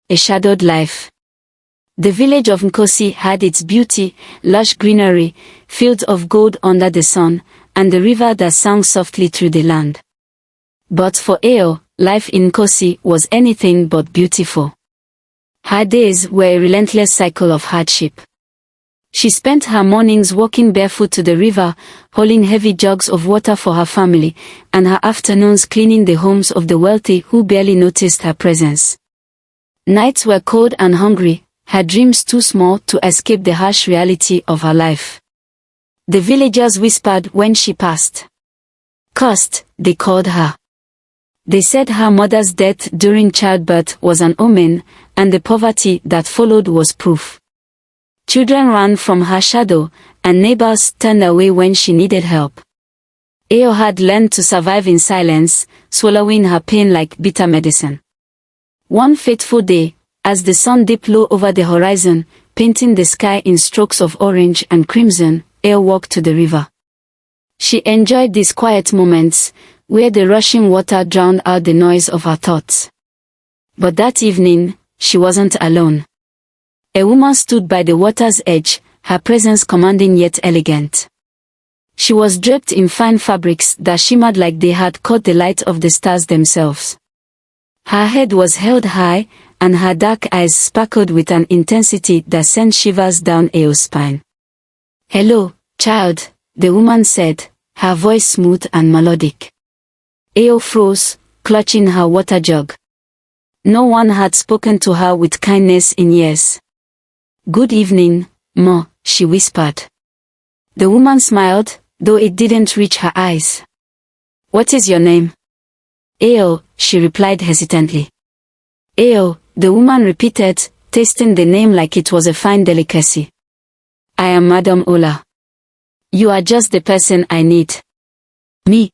A shadowed life. The village of Nkosi had its beauty, lush greenery, fields of gold under the sun, and the river that sang softly through the land. But for Eo, life in Nkosi was anything but beautiful. Her days were a relentless cycle of hardship. She spent her mornings walking barefoot to the river, hauling heavy jugs of water for her family, and her afternoons cleaning the homes of the wealthy who barely noticed her presence. Nights were cold and hungry, her dreams too small to escape the harsh reality of her life. The villagers whispered when she passed. Cursed, they called her. They said her mother's death during childbirth was an omen, and the poverty that followed was proof. Children ran from her shadow, and neighbors turned away when she needed help. Eo had learned to survive in silence, swallowing her pain like bitter medicine. One fateful day, as the sun dipped low over the horizon, painting the sky in strokes of orange and crimson, Eo walked to the river. She enjoyed these quiet moments, where the rushing water drowned out the noise of her thoughts. But that evening, she wasn't alone. A woman stood by the water's edge, her presence commanding yet elegant. She was draped in fine fabrics that shimmered like they had caught the light of the stars themselves. Her head was held high, and her dark eyes sparkled with an intensity that sent shivers down Eo's spine. "Hello, child," the woman said, her voice smooth and melodic. Eo froze, clutching her water jug. No one had spoken to her with kindness in years. "Good evening, Ma," she whispered. The woman smiled, though it didn't reach her eyes. "What is your name?" "Eo," she replied hesitantly. "Eo," the woman repeated, tasting the name like it was a fine delicacy. "I am Madame Ola. You are just the person I need." "Me?"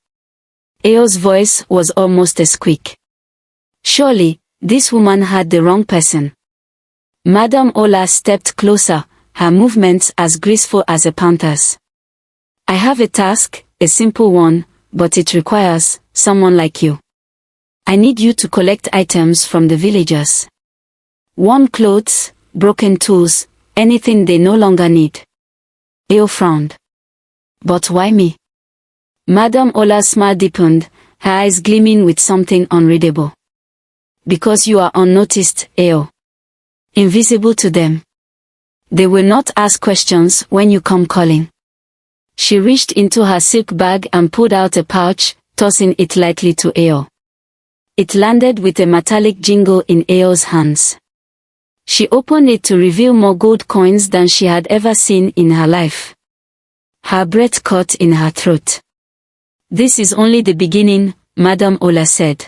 Eo's voice was almost a squeak. Surely, this woman had the wrong person. Madame Ola stepped closer, her movements as graceful as a panther's. "I have a task, a simple one, but it requires someone like you. I need you to collect items from the villagers. Worn clothes, broken tools, anything they no longer need." Eo frowned. "But why me?" Madame Ola's smile deepened, her eyes gleaming with something unreadable. "Because you are unnoticed, Eo. Invisible to them. They will not ask questions when you come calling." She reached into her silk bag and pulled out a pouch, tossing it lightly to Eo. It landed with a metallic jingle in Eo's hands. She opened it to reveal more gold coins than she had ever seen in her life. Her breath caught in her throat. "This is only the beginning," Madame Ola said.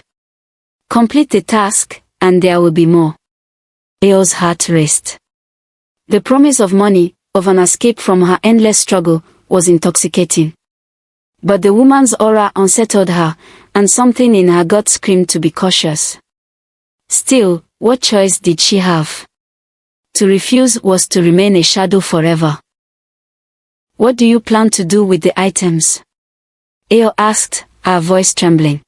"Complete the task, and there will be more." Eo's heart raced. The promise of money, of an escape from her endless struggle, was intoxicating. But the woman's aura unsettled her, and something in her gut screamed to be cautious. Still, what choice did she have? To refuse was to remain a shadow forever. "What do you plan to do with the items?" Eo asked, her voice trembling.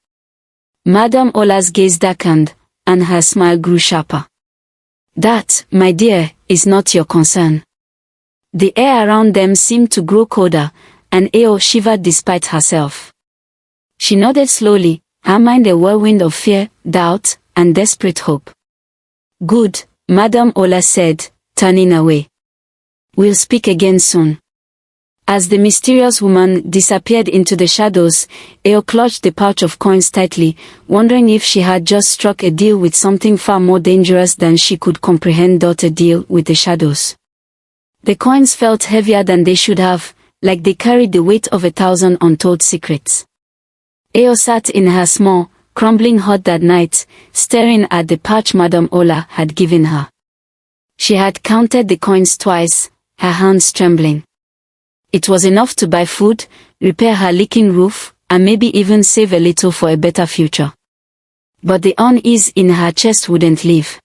Madame Ola's gaze darkened, and her smile grew sharper. "That, my dear, is not your concern." The air around them seemed to grow colder, and Eo shivered despite herself. She nodded slowly, her mind a whirlwind of fear, doubt, and desperate hope. "Good," Madame Ola said, turning away. "We'll speak again soon." As the mysterious woman disappeared into the shadows, Eo clutched the pouch of coins tightly, wondering if she had just struck a deal with something far more dangerous than she could comprehend. A deal with the shadows. The coins felt heavier than they should have, like they carried the weight of 1,000 untold secrets. Eo sat in her small, crumbling hut that night, staring at the pouch Madame Ola had given her. She had counted the coins twice, her hands trembling. It was enough to buy food, repair her leaking roof, and maybe even save a little for a better future. But the unease in her chest wouldn't leave.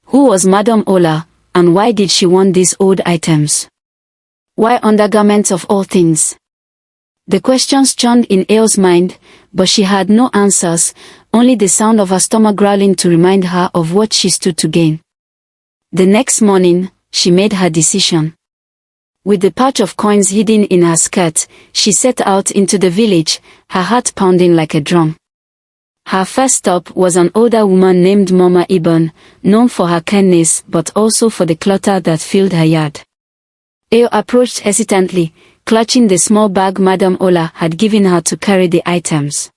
Who was Madame Ola, and why did she want these old items? Why undergarments of all things? The questions churned in Eo's mind, but she had no answers, only the sound of her stomach growling to remind her of what she stood to gain. The next morning, she made her decision. With the pouch of coins hidden in her skirt, she set out into the village, her heart pounding like a drum. Her first stop was an older woman named Mama Ibn, known for her kindness but also for the clutter that filled her yard. Ayo approached hesitantly, clutching the small bag Madame Ola had given her to carry the items.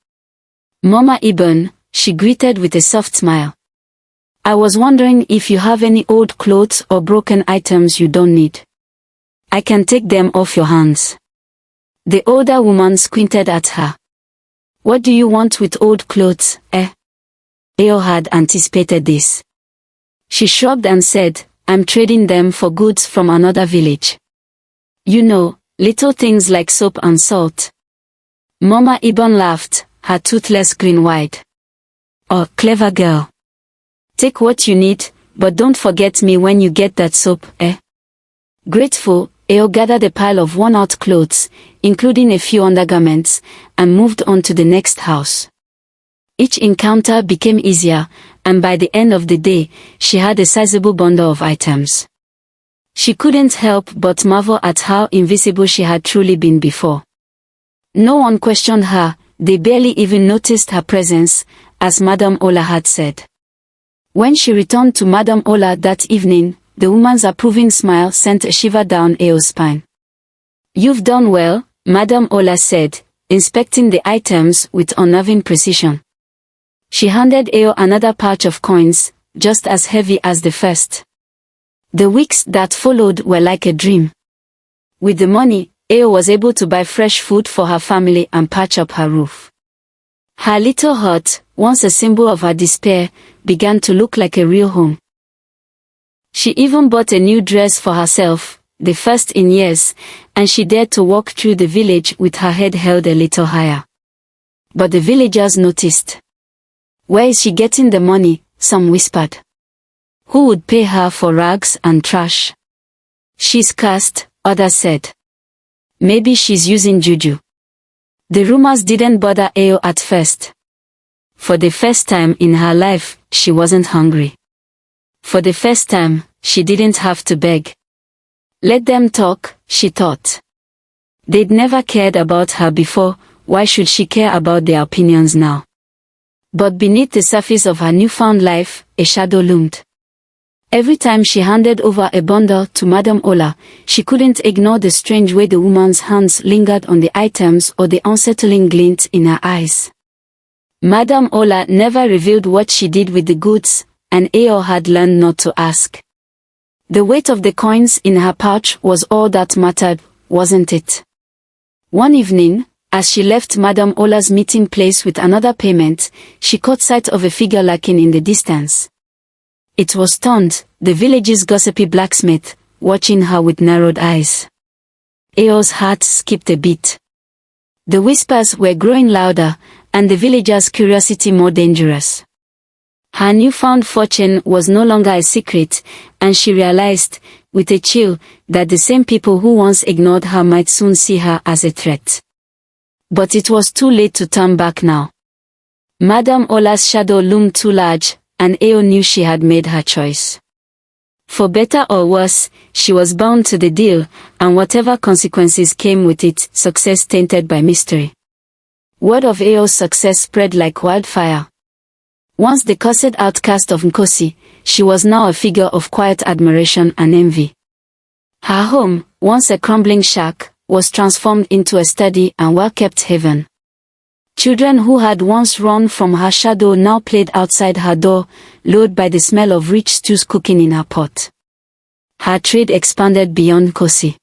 Mama Ibn, she greeted with a soft smile. I was wondering if you have any old clothes or broken items you don't need. I can take them off your hands. The older woman squinted at her. What do you want with old clothes, eh? Ayo had anticipated this. She shrugged and said, I'm trading them for goods from another village. You know, little things like soap and salt. Mama Ibn laughed, her toothless grin wide. Oh, clever girl. Take what you need, but don't forget me when you get that soap, eh? Grateful, Ayo gathered a pile of worn-out clothes, including a few undergarments, and moved on to the next house. Each encounter became easier, and by the end of the day, she had a sizable bundle of items. She couldn't help but marvel at how invisible she had truly been before. No one questioned her, they barely even noticed her presence, as Madame Ola had said. When she returned to Madame Ola that evening, the woman's approving smile sent a shiver down Ayo's spine. You've done well, Madame Ola said, inspecting the items with unnerving precision. She handed Ayo another pouch of coins, just as heavy as the first. The weeks that followed were like a dream. With the money, Ayo was able to buy fresh food for her family and patch up her roof. Her little hut, once a symbol of her despair, began to look like a real home. She even bought a new dress for herself, the first in years, and she dared to walk through the village with her head held a little higher. But the villagers noticed. Where is she getting the money? Some whispered. Who would pay her for rags and trash? She's cursed, others said. Maybe she's using juju. The rumors didn't bother Ayo at first. For the first time in her life, she wasn't hungry. For the first time, she didn't have to beg. Let them talk, she thought. They'd never cared about her before, why should she care about their opinions now? But beneath the surface of her newfound life, a shadow loomed. Every time she handed over a bundle to Madame Ola, she couldn't ignore the strange way the woman's hands lingered on the items or the unsettling glint in her eyes. Madame Ola never revealed what she did with the goods, and Ayo had learned not to ask. The weight of the coins in her pouch was all that mattered, wasn't it? One evening, as she left Madame Ola's meeting place with another payment, she caught sight of a figure lurking in the distance. It was Tond, the village's gossipy blacksmith, watching her with narrowed eyes. Ayo's heart skipped a beat. The whispers were growing louder, and the villagers' curiosity more dangerous. Her newfound fortune was no longer a secret, and she realized, with a chill, that the same people who once ignored her might soon see her as a threat. But it was too late to turn back now. Madame Ola's shadow loomed too large, and Ayo knew she had made her choice. For better or worse, she was bound to the deal, and whatever consequences came with it, success tainted by mystery. Word of Ayo's success spread like wildfire. Once the cursed outcast of Nkosi, she was now a figure of quiet admiration and envy. Her home, once a crumbling shack, was transformed into a steady and well-kept haven. Children who had once run from her shadow now played outside her door, lured by the smell of rich stews cooking in her pot. Her trade expanded beyond Nkosi.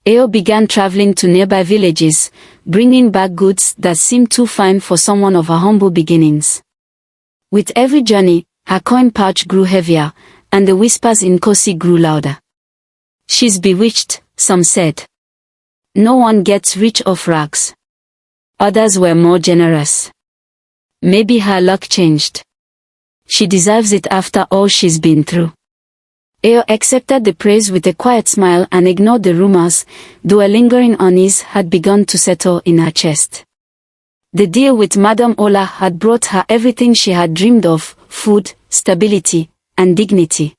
Ayo began traveling to nearby villages, bringing back goods that seemed too fine for someone of her humble beginnings. With every journey, her coin pouch grew heavier, and the whispers in Nkosi grew louder. She's bewitched, some said. No one gets rich off rags. Others were more generous. Maybe her luck changed. She deserves it after all she's been through. Ayo accepted the praise with a quiet smile and ignored the rumors, though a lingering unease had begun to settle in her chest. The deal with Madame Ola had brought her everything she had dreamed of: food, stability, and dignity.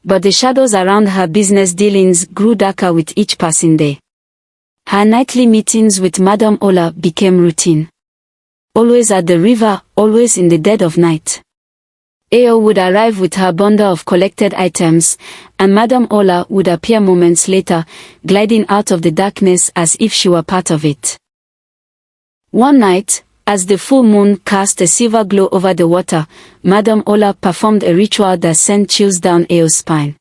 But the shadows around her business dealings grew darker with each passing day. Her nightly meetings with Madame Ola became routine. Always at the river, always in the dead of night. Ao would arrive with her bundle of collected items, and Madame Ola would appear moments later, gliding out of the darkness as if she were part of it. One night, as the full moon cast a silver glow over the water, Madame Ola performed a ritual that sent chills down Ao's spine.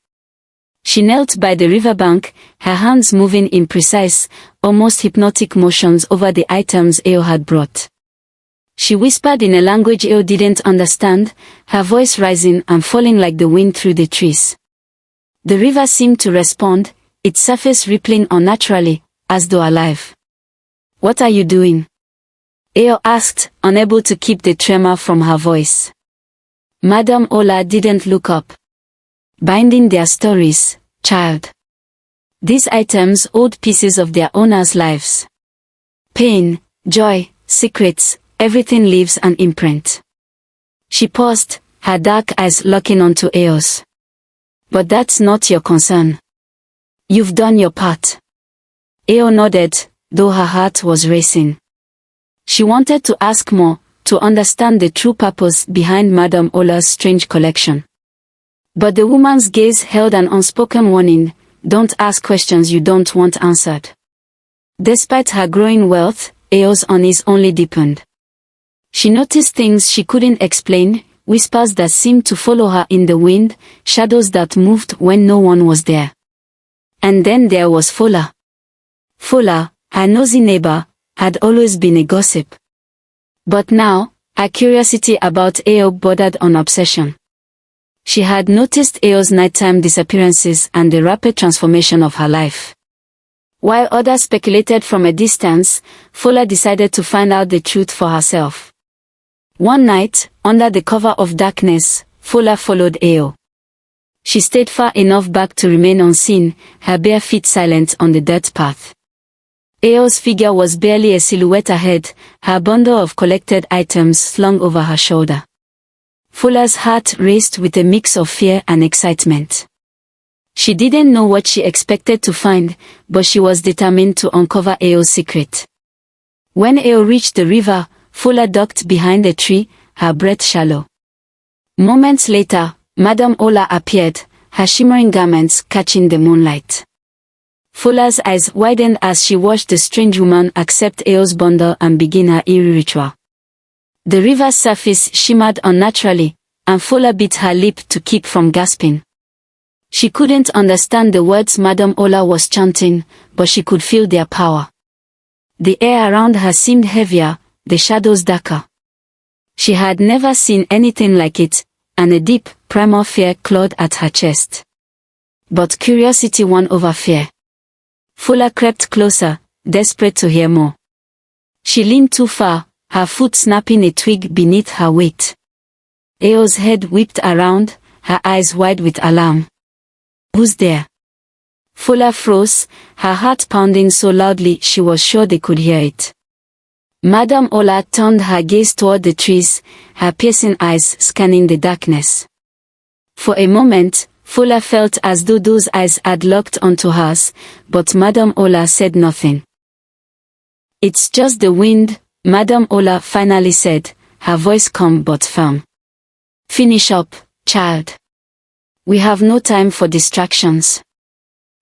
She knelt by the riverbank, her hands moving in precise, almost hypnotic motions over the items Ao had brought. She whispered in a language Ao didn't understand, her voice rising and falling like the wind through the trees. The river seemed to respond, its surface rippling unnaturally, as though alive. "What are you doing?" Ao asked, unable to keep the tremor from her voice. Madame Ola didn't look up. "Binding their stories, child. These items hold pieces of their owners' lives. Pain, joy, secrets, everything leaves an imprint." She paused, her dark eyes locking onto Ao's. "But that's not your concern. You've done your part." Ao nodded, though her heart was racing. She wanted to ask more, to understand the true purpose behind Madame Ola's strange collection. But the woman's gaze held an unspoken warning: don't ask questions you don't want answered. Despite her growing wealth, Ao's unease only deepened. She noticed things she couldn't explain, whispers that seemed to follow her in the wind, shadows that moved when no one was there. And then there was Fola. Fola, her nosy neighbor, had always been a gossip. But now, her curiosity about Ao bordered on obsession. She had noticed Ao's nighttime disappearances and the rapid transformation of her life. While others speculated from a distance, Fola decided to find out the truth for herself. One night, under the cover of darkness, Fola followed Ao. She stayed far enough back to remain unseen, her bare feet silent on the dirt path. Ao's figure was barely a silhouette ahead, her bundle of collected items slung over her shoulder. Fola's heart raced with a mix of fear and excitement. She didn't know what she expected to find, but she was determined to uncover Ao's secret. When Ao reached the river, Fola ducked behind a tree, her breath shallow. Moments later, Madame Ola appeared, her shimmering garments catching the moonlight. Fola's eyes widened as she watched the strange woman accept Ao's bundle and begin her eerie ritual. The river's surface shimmered unnaturally, and Fola bit her lip to keep from gasping. She couldn't understand the words Madame Ola was chanting, but she could feel their power. The air around her seemed heavier, the shadows darker. She had never seen anything like it, and a deep, primal fear clawed at her chest. But curiosity won over fear. Fola crept closer, desperate to hear more. She leaned too far, her foot snapping a twig beneath her weight. Ao's head whipped around, her eyes wide with alarm. "Who's there?" Fola froze, her heart pounding so loudly she was sure they could hear it. Madame Ola turned her gaze toward the trees, her piercing eyes scanning the darkness. For a moment, Fola felt as though those eyes had locked onto hers, but Madame Ola said nothing. "It's just the wind," Madame Ola finally said, her voice calm but firm. "Finish up, child. We have no time for distractions."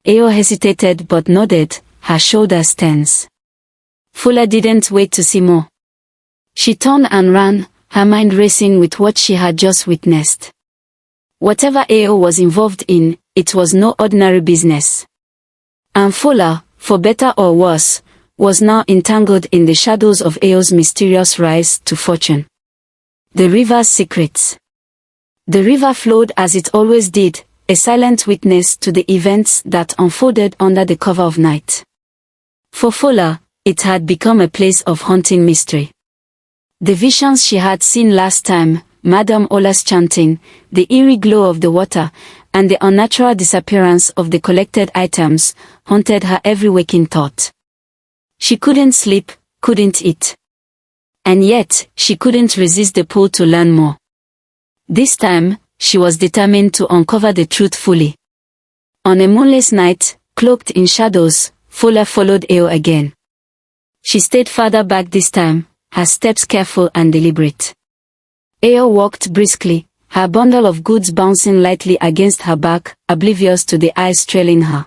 Ao hesitated but nodded, her shoulders tense. Fola didn't wait to see more. She turned and ran, her mind racing with what she had just witnessed. Whatever Ao was involved in, it was no ordinary business. And Fola, for better or worse, was now entangled in the shadows of Ao's mysterious rise to fortune. The river's secrets. The river flowed as it always did, a silent witness to the events that unfolded under the cover of night. For Fola, it had become a place of haunting mystery. The visions she had seen last time, Madame Ola's chanting, the eerie glow of the water, and the unnatural disappearance of the collected items, haunted her every waking thought. She couldn't sleep, couldn't eat. And yet, she couldn't resist the pull to learn more. This time, she was determined to uncover the truth fully. On a moonless night, cloaked in shadows, Folklore followed Eo again. She stayed farther back this time, her steps careful and deliberate. Eo walked briskly, her bundle of goods bouncing lightly against her back, oblivious to the eyes trailing her.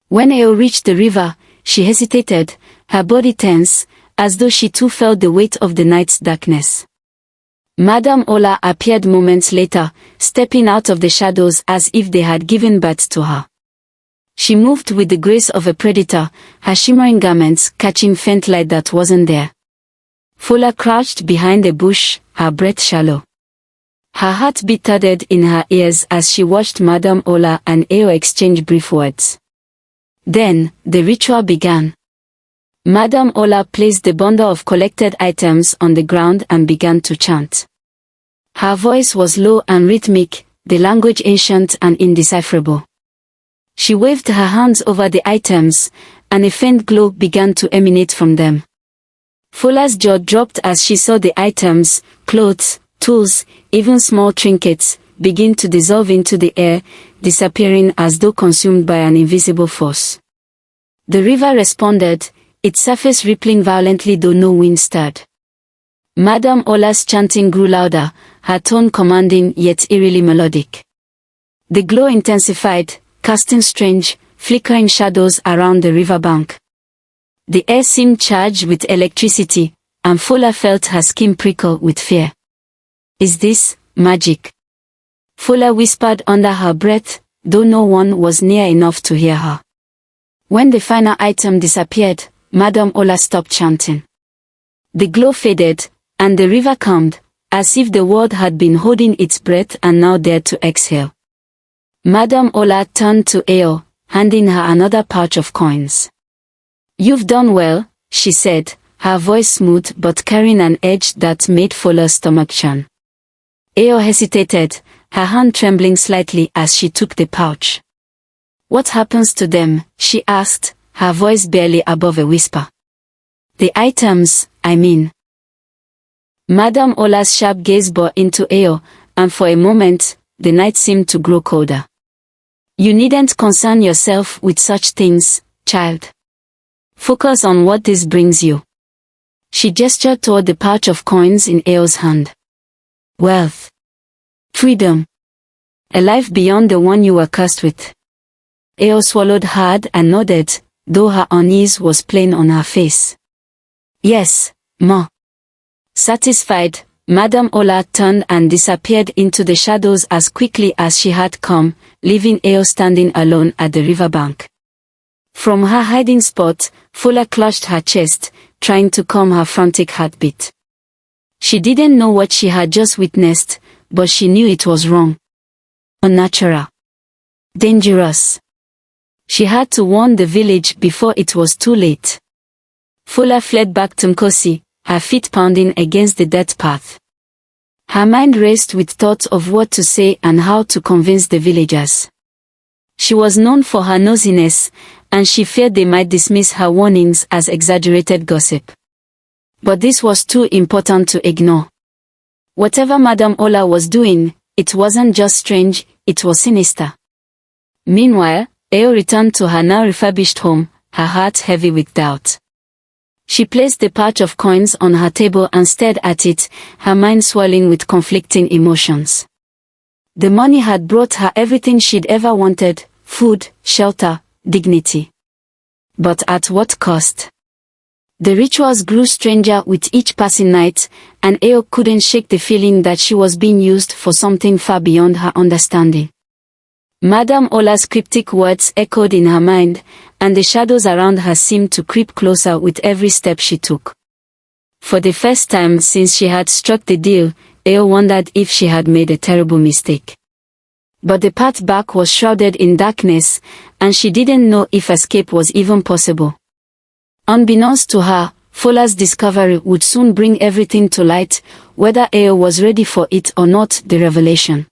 When Eo reached the river, she hesitated, her body tense, as though she too felt the weight of the night's darkness. Madame Ola appeared moments later, stepping out of the shadows as if they had given birth to her. She moved with the grace of a predator, her shimmering garments catching faint light that wasn't there. Folklore crouched behind a bush, her breath shallow. Her heartbeat thudded in her ears as she watched Madame Ola and Eo exchange brief words. Then, the ritual began. Madame Ola placed the bundle of collected items on the ground and began to chant. Her voice was low and rhythmic, the language ancient and indecipherable. She waved her hands over the items, and a faint glow began to emanate from them. Folklore's jaw dropped as she saw the items, clothes, tools, even small trinkets, begin to dissolve into the air, disappearing as though consumed by an invisible force. The river responded, its surface rippling violently though no wind stirred. Madame Ola's chanting grew louder, her tone commanding yet eerily melodic. The glow intensified, casting strange, flickering shadows around the riverbank. The air seemed charged with electricity, and Folklore felt her skin prickle with fear. "Is this magic?" Folklore whispered under her breath, though no one was near enough to hear her. When the final item disappeared, Madame Ola stopped chanting. The glow faded, and the river calmed, as if the world had been holding its breath and now dared to exhale. Madame Ola turned to Eo, handing her another pouch of coins. "You've done well," she said, her voice smooth but carrying an edge that made Folklore's stomach churn. Eo hesitated, her hand trembling slightly as she took the pouch. "What happens to them?" she asked, her voice barely above a whisper. "The items, I mean." Madame Ola's sharp gaze bore into Eo, and for a moment, the night seemed to grow colder. "You needn't concern yourself with such things, child. Focus on what this brings you." She gestured toward the pouch of coins in Eo's hand. "Wealth. Freedom. A life beyond the one you were cursed with." Eo swallowed hard and nodded, though her unease was plain on her face. "Yes, ma." Satisfied, Madame Ola turned and disappeared into the shadows as quickly as she had come, leaving Eo standing alone at the riverbank. From her hiding spot, Folklore clutched her chest, trying to calm her frantic heartbeat. She didn't know what she had just witnessed, but she knew it was wrong. Unnatural. Dangerous. She had to warn the village before it was too late. Folklore fled back to Nkosi, her feet pounding against the dirt path. Her mind raced with thoughts of what to say and how to convince the villagers. She was known for her nosiness, and she feared they might dismiss her warnings as exaggerated gossip. But this was too important to ignore. Whatever Madame Ola was doing, it wasn't just strange, it was sinister. Meanwhile, Eo returned to her now refurbished home, her heart heavy with doubt. She placed the pouch of coins on her table and stared at it, her mind swirling with conflicting emotions. The money had brought her everything she'd ever wanted: food, shelter, dignity. But at what cost? The rituals grew stranger with each passing night, and Eo couldn't shake the feeling that she was being used for something far beyond her understanding. Madame Ola's cryptic words echoed in her mind, and the shadows around her seemed to creep closer with every step she took. For the first time since she had struck the deal, Eo wondered if she had made a terrible mistake. But the path back was shrouded in darkness, and she didn't know if escape was even possible. Unbeknownst to her, Folklore's discovery would soon bring everything to light, whether Eo was ready for it or not. The revelation.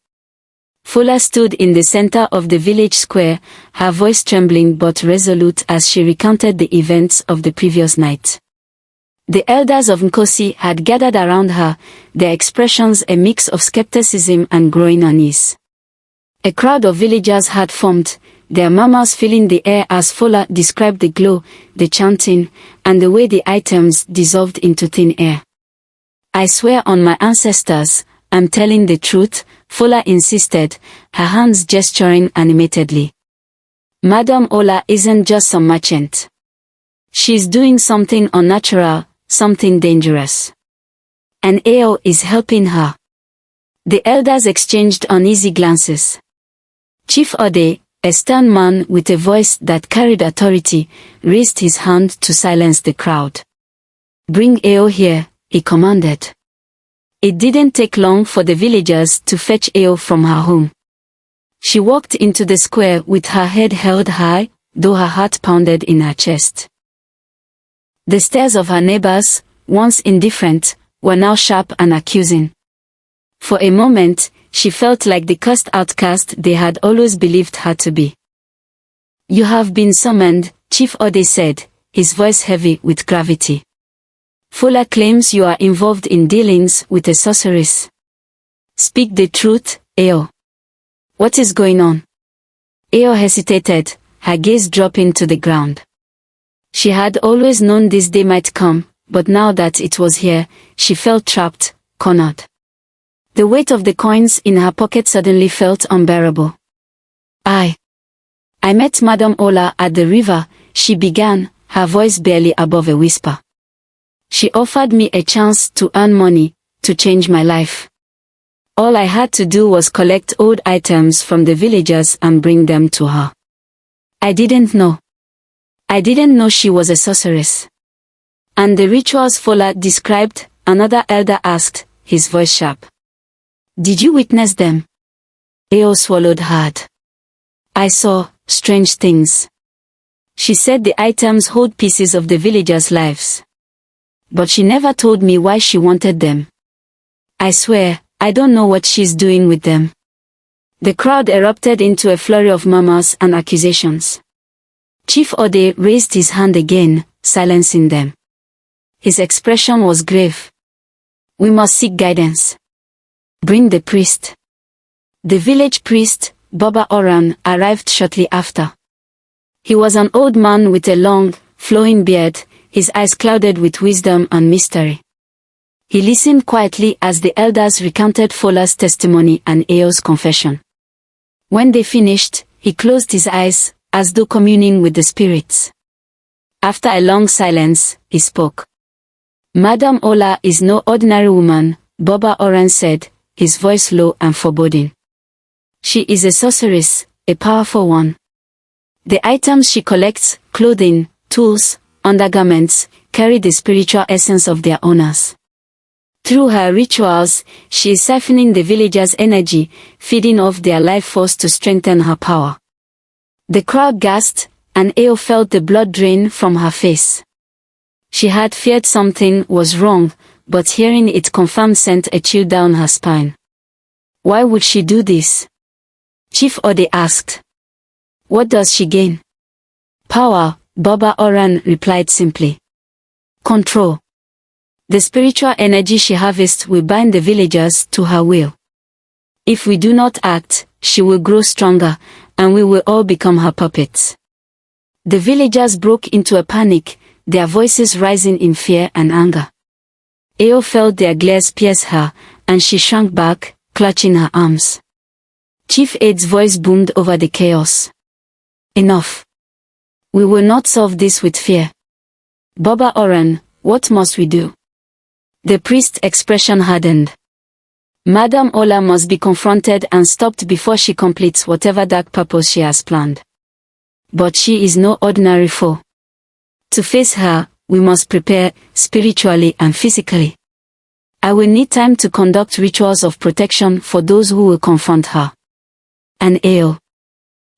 Folklore stood in the center of the village square, her voice trembling but resolute as she recounted the events of the previous night. The elders of Nkosi had gathered around her, their expressions a mix of skepticism and growing unease. A crowd of villagers had formed, their murmurs filling the air as Folklore described the glow, the chanting, and the way the items dissolved into thin air. "I swear on my ancestors, I'm telling the truth," Folklore insisted, her hands gesturing animatedly. "Madam Ola isn't just some merchant. She's doing something unnatural, something dangerous. And Ao is helping her." The elders exchanged uneasy glances. Chief Ode, a stern man with a voice that carried authority, raised his hand to silence the crowd. "Bring Ao here," he commanded. It didn't take long for the villagers to fetch Ao from her home. She walked into the square with her head held high, though her heart pounded in her chest. The stares of her neighbors, once indifferent, were now sharp and accusing. For a moment, she felt like the cursed outcast they had always believed her to be. "You have been summoned," Chief Ode said, his voice heavy with gravity. "Folklore claims you are involved in dealings with a sorceress. Speak the truth, Ao. What is going on?" Ao hesitated, her gaze dropping to the ground. She had always known this day might come, but now that it was here, she felt trapped, cornered. The weight of the coins in her pocket suddenly felt unbearable. I met Madam Ola at the river," she began, her voice barely above a whisper. "She offered me a chance to earn money, to change my life. All I had to do was collect old items from the villagers and bring them to her. I didn't know she was a sorceress." "And the rituals Folklore described?" another elder asked, his voice sharp. "Did you witness them?" Ao swallowed hard. "I saw strange things. She said the items hold pieces of the villagers' lives. But she never told me why she wanted them. I swear, I don't know what she's doing with them." The crowd erupted into a flurry of murmurs and accusations. Chief Ode raised his hand again, silencing them. His expression was grave. "We must seek guidance. Bring the priest." The village priest, Baba Oran, arrived shortly after. He was an old man with a long, flowing beard, his eyes clouded with wisdom and mystery. He listened quietly as the elders recounted Folklore's testimony and Ao's confession. When they finished, he closed his eyes, as though communing with the spirits. After a long silence, he spoke. "Madam Ola is no ordinary woman," Baba Oran said, his voice low and foreboding. "She is a sorceress, a powerful one. The items she collects, clothing, tools, undergarments, carry the spiritual essence of their owners. Through her rituals, she is siphoning the villagers' energy, feeding off their life force to strengthen her power." The crowd gasped, and Ao felt the blood drain from her face. She had feared something was wrong, but hearing it confirmed sent a chill down her spine. "Why would she do this?" Chief Ode asked. "What does she gain?" "Power," Baba Oran replied simply. "Control. The spiritual energy she harvests will bind the villagers to her will. If we do not act, she will grow stronger, and we will all become her puppets." The villagers broke into a panic, their voices rising in fear and anger. Ao felt their glares pierce her, and she shrank back, clutching her arms. Chief Ade's voice boomed over the chaos. "Enough. We will not solve this with fear. Baba Oran, what must we do?" The priest's expression hardened. "Madam Ola must be confronted and stopped before she completes whatever dark purpose she has planned. But she is no ordinary foe. To face her, we must prepare, spiritually and physically. I will need time to conduct rituals of protection for those who will confront her. And Ao."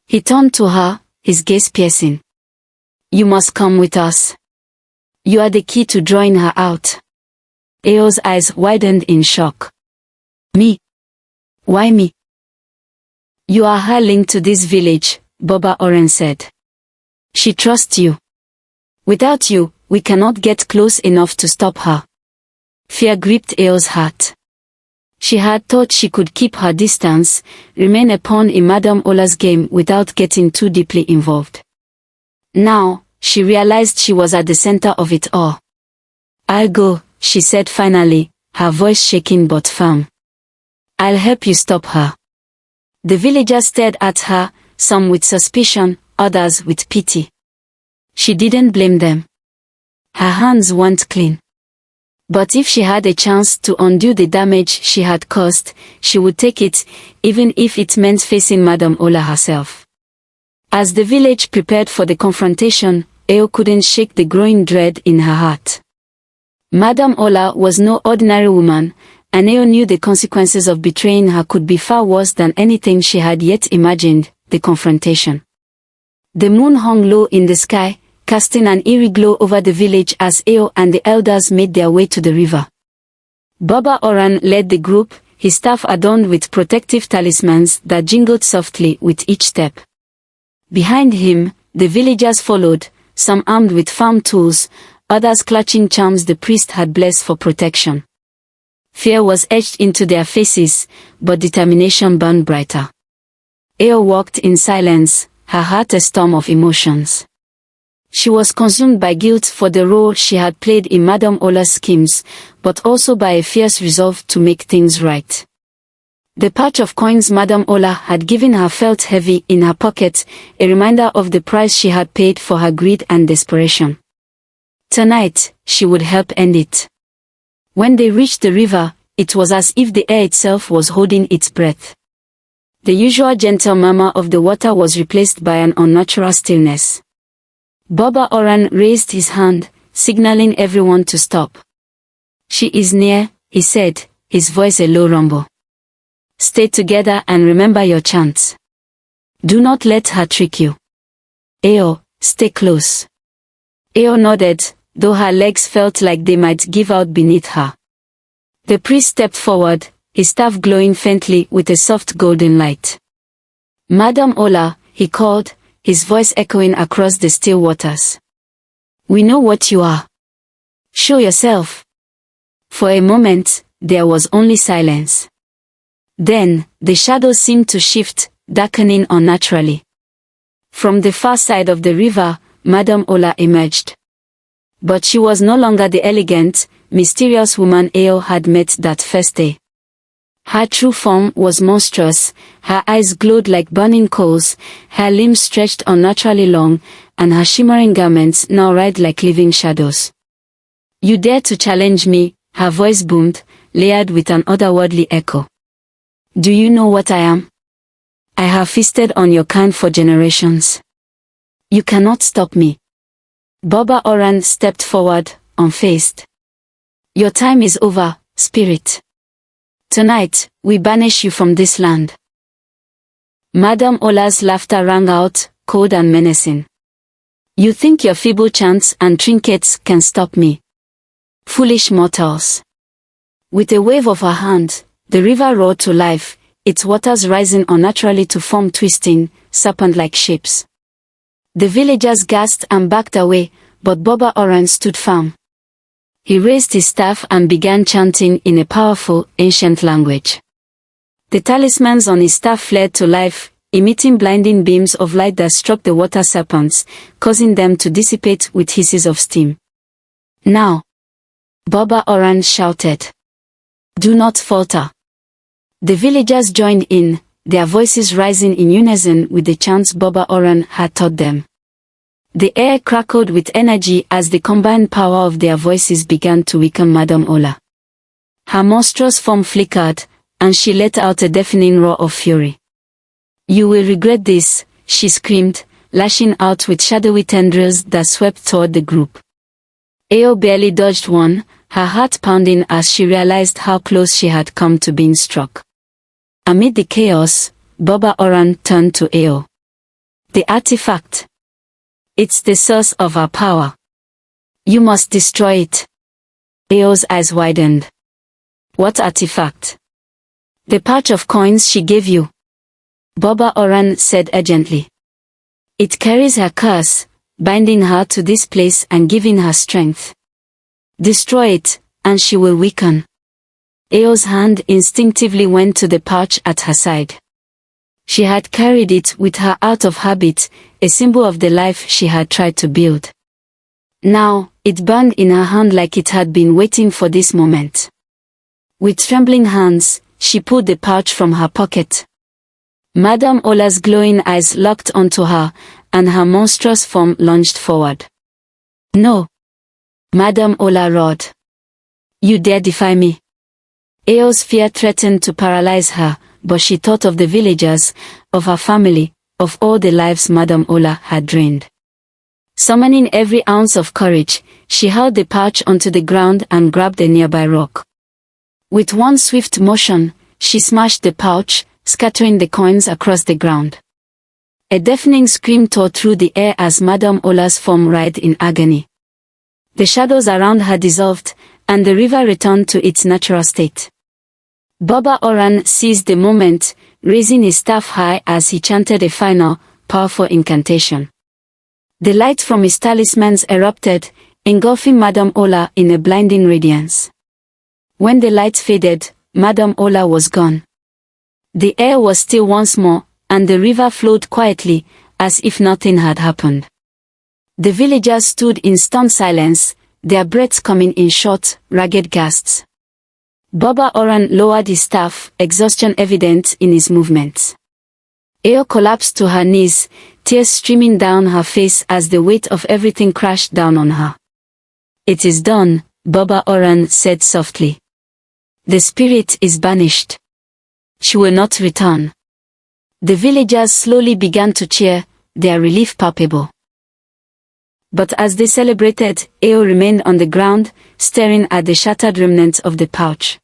He turned to her, his gaze piercing. "You must come with us. You are the key to drawing her out." Ao's eyes widened in shock. "Me? Why me?" "You are her link to this village," Baba Oran said. "She trusts you. Without you, We cannot get close enough to stop her. Fear gripped Eo's heart. She had thought she could keep her distance, remain a pawn in Madame Ola's game without getting too deeply involved. Now, she realized she was at the center of it all. "I'll go," she said finally, her voice shaking but firm. "I'll help you stop her." The villagers stared at her, some with suspicion, others with pity. She didn't blame them. Her hands weren't clean. But if she had a chance to undo the damage she had caused, she would take it, even if it meant facing Madame Ola herself. As the village prepared for the confrontation, Eo couldn't shake the growing dread in her heart. Madame Ola was no ordinary woman, and Eo knew the consequences of betraying her could be far worse than anything she had yet imagined, the confrontation. The moon hung low in the sky, casting an eerie glow over the village as Eo and the elders made their way to the river. Baba Oran led the group, his staff adorned with protective talismans that jingled softly with each step. Behind him, the villagers followed, some armed with farm tools, others clutching charms the priest had blessed for protection. Fear was etched into their faces, but determination burned brighter. Eo walked in silence, her heart a storm of emotions. She was consumed by guilt for the role she had played in Madame Ola's schemes, but also by a fierce resolve to make things right. The patch of coins Madame Ola had given her felt heavy in her pocket, a reminder of the price she had paid for her greed and desperation. Tonight, she would help end it. When they reached the river, it was as if the air itself was holding its breath. The usual gentle murmur of the water was replaced by an unnatural stillness. Baba Oran raised his hand, signaling everyone to stop. "She is near," he said, his voice a low rumble. "Stay together and remember your chants. Do not let her trick you. Eo, stay close." Eo nodded, though her legs felt like they might give out beneath her. The priest stepped forward, his staff glowing faintly with a soft golden light. "Madame Ola," he called, his voice echoing across the still waters. "We know what you are. Show yourself." For a moment, there was only silence. Then, the shadows seemed to shift, darkening unnaturally. From the far side of the river, Madame Ola emerged. But she was no longer the elegant, mysterious woman Eo had met that first day. Her true form was monstrous, her eyes glowed like burning coals, her limbs stretched unnaturally long, and her shimmering garments now writhed like living shadows. "You dare to challenge me," her voice boomed, layered with an otherworldly echo. "Do you know what I am? I have feasted on your kind for generations. You cannot stop me." Baba Oran stepped forward, unfazed. "Your time is over, spirit. Tonight, we banish you from this land." Madame Ola's laughter rang out, cold and menacing. "You think your feeble chants and trinkets can stop me? Foolish mortals." With a wave of her hand, the river roared to life, its waters rising unnaturally to form twisting, serpent-like shapes. The villagers gasped and backed away, but Baba Oran stood firm. He raised his staff and began chanting in a powerful, ancient language. The talismans on his staff flared to life, emitting blinding beams of light that struck the water serpents, causing them to dissipate with hisses of steam. "Now!" Baba Oran shouted. "Do not falter." The villagers joined in, their voices rising in unison with the chants Baba Oran had taught them. The air crackled with energy as the combined power of their voices began to weaken Madame Ola. Her monstrous form flickered, and she let out a deafening roar of fury. "You will regret this," she screamed, lashing out with shadowy tendrils that swept toward the group. Eo barely dodged one, her heart pounding as she realized how close she had come to being struck. Amid the chaos, Baba Oran turned to Eo. "The artifact. It's the source of our power. You must destroy it." Eo's eyes widened. "What artifact?" "The patch of coins she gave you," Baba Oran said urgently. "It carries her curse, binding her to this place and giving her strength. Destroy it, and she will weaken. Eo's hand instinctively went to the pouch at her side. She had carried it with her out of habit, a symbol of the life she had tried to build. Now, it burned in her hand like it had been waiting for this moment. With trembling hands, she pulled the pouch from her pocket. Madame Ola's glowing eyes locked onto her, and her monstrous form lunged forward. "No!" Madame Ola roared. "You dare defy me?" Eo's fear threatened to paralyze her, but she thought of the villagers, of her family, of all the lives Madame Ola had drained. Summoning every ounce of courage, she hurled the pouch onto the ground and grabbed a nearby rock. With one swift motion, she smashed the pouch, scattering the coins across the ground. A deafening scream tore through the air as Madame Ola's form writhed in agony. The shadows around her dissolved, and the river returned to its natural state. Baba Oran seized the moment, raising his staff high as he chanted a final, powerful incantation. The light from his talismans erupted, engulfing Madame Ola in a blinding radiance. When the light faded, Madame Ola was gone. The air was still once more, and the river flowed quietly, as if nothing had happened. The villagers stood in stunned silence, their breaths coming in short, ragged gasps. Baba Oran lowered his staff, exhaustion evident in his movements. Eo collapsed to her knees, tears streaming down her face as the weight of everything crashed down on her. "It is done," Baba Oran said softly. "The spirit is banished. She will not return." The villagers slowly began to cheer, their relief palpable. But as they celebrated, Eo remained on the ground, staring at the shattered remnants of the pouch.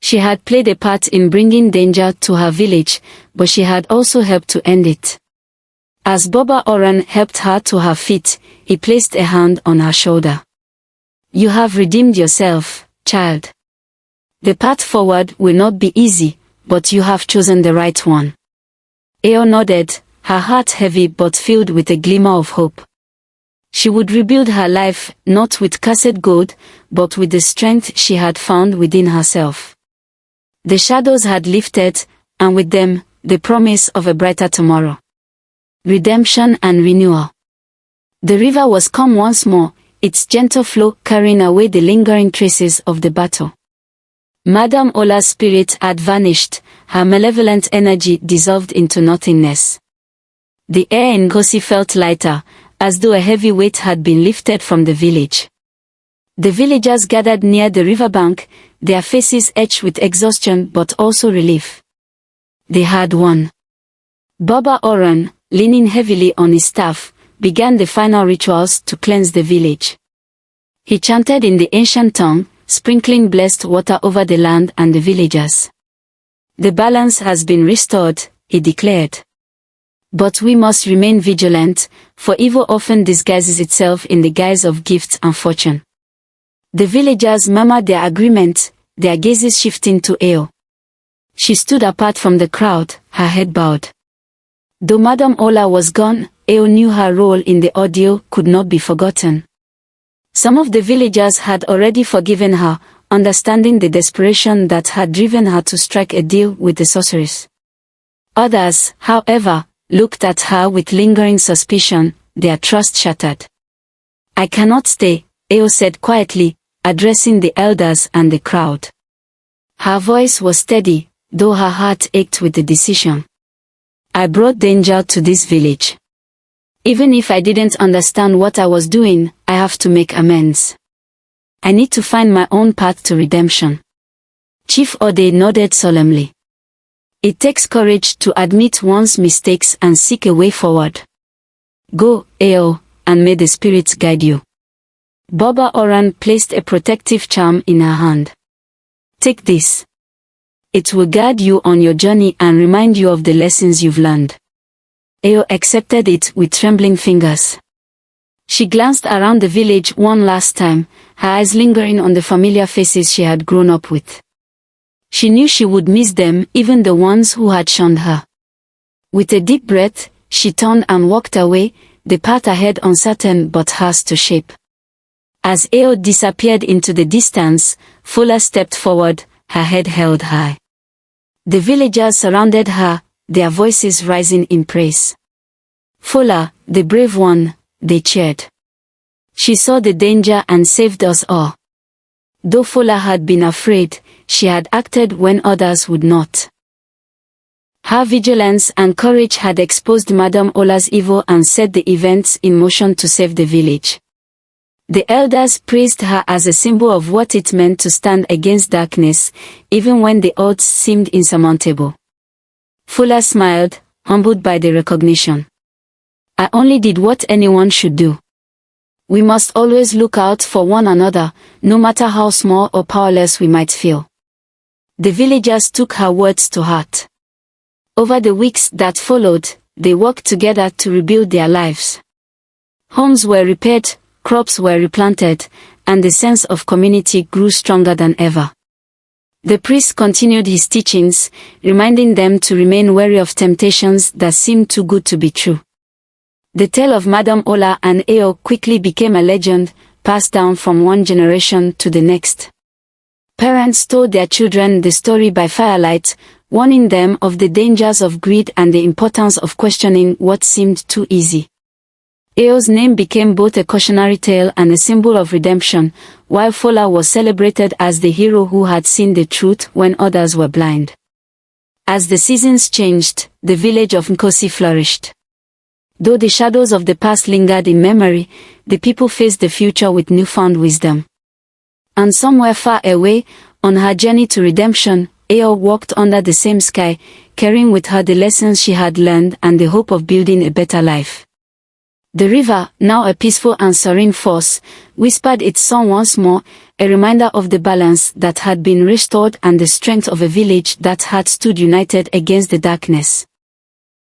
She had played a part in bringing danger to her village, but she had also helped to end it. As Baba Oran helped her to her feet, he placed a hand on her shoulder. "You have redeemed yourself, child. The path forward will not be easy, but you have chosen the right one." Eo nodded, her heart heavy but filled with a glimmer of hope. She would rebuild her life, not with cursed gold, but with the strength she had found within herself. The shadows had lifted, and with them, the promise of a brighter tomorrow. Redemption and renewal. The river was calm once more, its gentle flow carrying away the lingering traces of the battle. Madame Ola's spirit had vanished, her malevolent energy dissolved into nothingness. The air in Ngozi felt lighter, as though a heavy weight had been lifted from the village. The villagers gathered near the riverbank, their faces etched with exhaustion but also relief. They had won. Baba Oran, leaning heavily on his staff, began the final rituals to cleanse the village. He chanted in the ancient tongue, sprinkling blessed water over the land and the villagers. "The balance has been restored," he declared. "But we must remain vigilant, for evil often disguises itself in the guise of gifts and fortune." The villagers murmured their agreement, their gazes shifting to Eo. She stood apart from the crowd, her head bowed. Though Madame Ola was gone, Eo knew her role in the ordeal could not be forgotten. Some of the villagers had already forgiven her, understanding the desperation that had driven her to strike a deal with the sorceress. Others, however, looked at her with lingering suspicion, their trust shattered. "I cannot stay," Eo said quietly, addressing the elders and the crowd. Her voice was steady, though her heart ached with the decision. "I brought danger to this village. Even if I didn't understand what I was doing, I have to make amends. I need to find my own path to redemption." Chief Ode nodded solemnly. "It takes courage to admit one's mistakes and seek a way forward. Go, Eo, and may the spirits guide you." Baba Oran placed a protective charm in her hand. "Take this. It will guide you on your journey and remind you of the lessons you've learned." Eo accepted it with trembling fingers. She glanced around the village one last time, her eyes lingering on the familiar faces she had grown up with. She knew she would miss them, even the ones who had shunned her. With a deep breath, she turned and walked away, the path ahead uncertain but hers to shape. As Ao disappeared into the distance, Fola stepped forward, her head held high. The villagers surrounded her, their voices rising in praise. Fola, the brave one, they cheered. She saw the danger and saved us all. Though Fola had been afraid, she had acted when others would not. Her vigilance and courage had exposed Madame Ola's evil and set the events in motion to save the village. The elders praised her as a symbol of what it meant to stand against darkness, even when the odds seemed insurmountable. Fola smiled, humbled by the recognition. I only did what anyone should do. We must always look out for one another, no matter how small or powerless we might feel. The villagers took her words to heart. Over the weeks that followed, they worked together to rebuild their lives. Homes were repaired, crops were replanted, and the sense of community grew stronger than ever. The priest continued his teachings, reminding them to remain wary of temptations that seemed too good to be true. The tale of Madame Ola and Ao quickly became a legend, passed down from one generation to the next. Parents told their children the story by firelight, warning them of the dangers of greed and the importance of questioning what seemed too easy. Ao's name became both a cautionary tale and a symbol of redemption, while Fola was celebrated as the hero who had seen the truth when others were blind. As the seasons changed, the village of Nkosi flourished. Though the shadows of the past lingered in memory, the people faced the future with newfound wisdom. And somewhere far away, on her journey to redemption, Ao walked under the same sky, carrying with her the lessons she had learned and the hope of building a better life. The river, now a peaceful and serene force, whispered its song once more, a reminder of the balance that had been restored and the strength of a village that had stood united against the darkness.